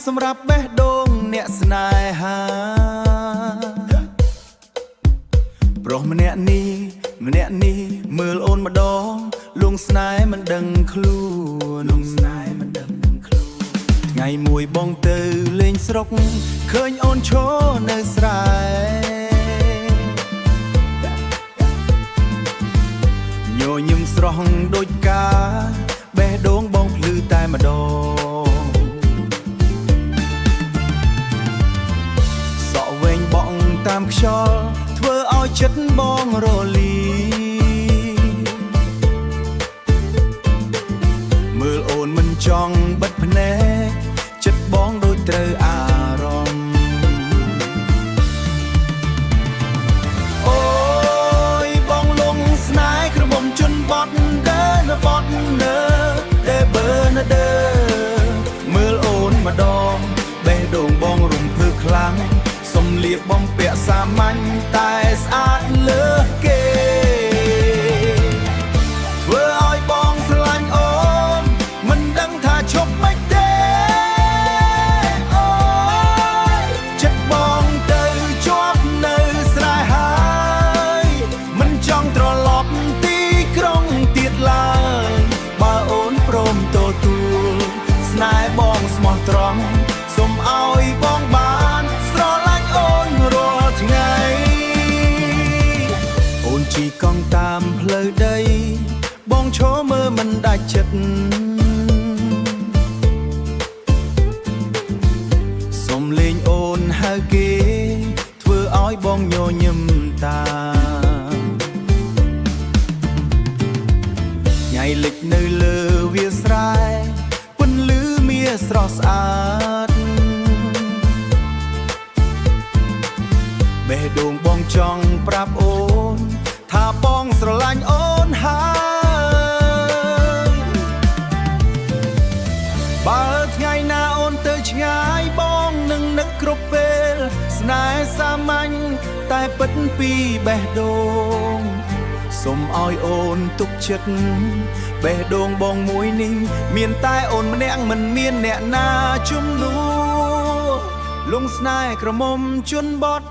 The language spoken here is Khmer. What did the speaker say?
សម្រាប់បេះដូងអ្នកស្នេហាប្រុសម្នាក់នេះមើលអូនម្ដងលងស្នេហ៍មិនដឹងខ្លួនថ្ងៃមួយបងទៅលេងស្រុកឃើញអូនឈរនៅស្រែញញឹមស្រស់ដូចកាបេះដូងបងភ្លឺតែម្ដងសក់វែងបក់តាមខ្យល់ធ្វើឲ្យចិត្តបងរលីមើលអូនមិនចង់បិទភ្នែកចិត្តបងដូចត្រូវអារម្មណ៍អូយបងលងស្នេហ៍ក្រមុំជន់បត់ដើរនៅបត់នៅតែបើនៅដើរមើលអូនម្ដងបេះដូងបងរំភើបខ្លាំងសំលៀកបងពាក់សាមញ្ញតែស្អាតលើសគេធ្វើឲ្យបងស្រឡាញ់អូនមិនដឹងថាឈប់មិនទេអូយចិត្តបងទៅជាប់នៅស្រែហើយមិនចង់ត្រឡប់ទីក្រុងទៀតឡើយបើអូនព្រមទទួលស្នេហ៍បងស្មោះត្រង់សូមឲ្យបងបានស្រឡាញ់អូនរាល់ថ្ងៃអូនជិះកង់តាមផ្លូវដីបងឈរមើលមិនដាច់ចិត្តសុំលេងអូនហៅគេធ្វើឲ្យបងញញឹមតាមថ្ងៃលិចនៅលើវាលស្រែពន្លឺមាសស្រស់ស្អាតបេះដូងបងចង់ប្រាប់អូនថាបងស្រឡាញ់អូនហើយបើថ្ងៃណាអូនទៅឆ្ងាយបងនឹងនឹកគ្រប់ពេលស្នេហ៍សាមញ្ញតែពិតពីបេះដូងសូមឲ្យអូនទុកចិត្តបេះដូងបងមួយនេះមានតែអូនម្នាក់មិនមានអ្នកណាជំនួសលងស្នេហ៍ក្រមុំជន់បត់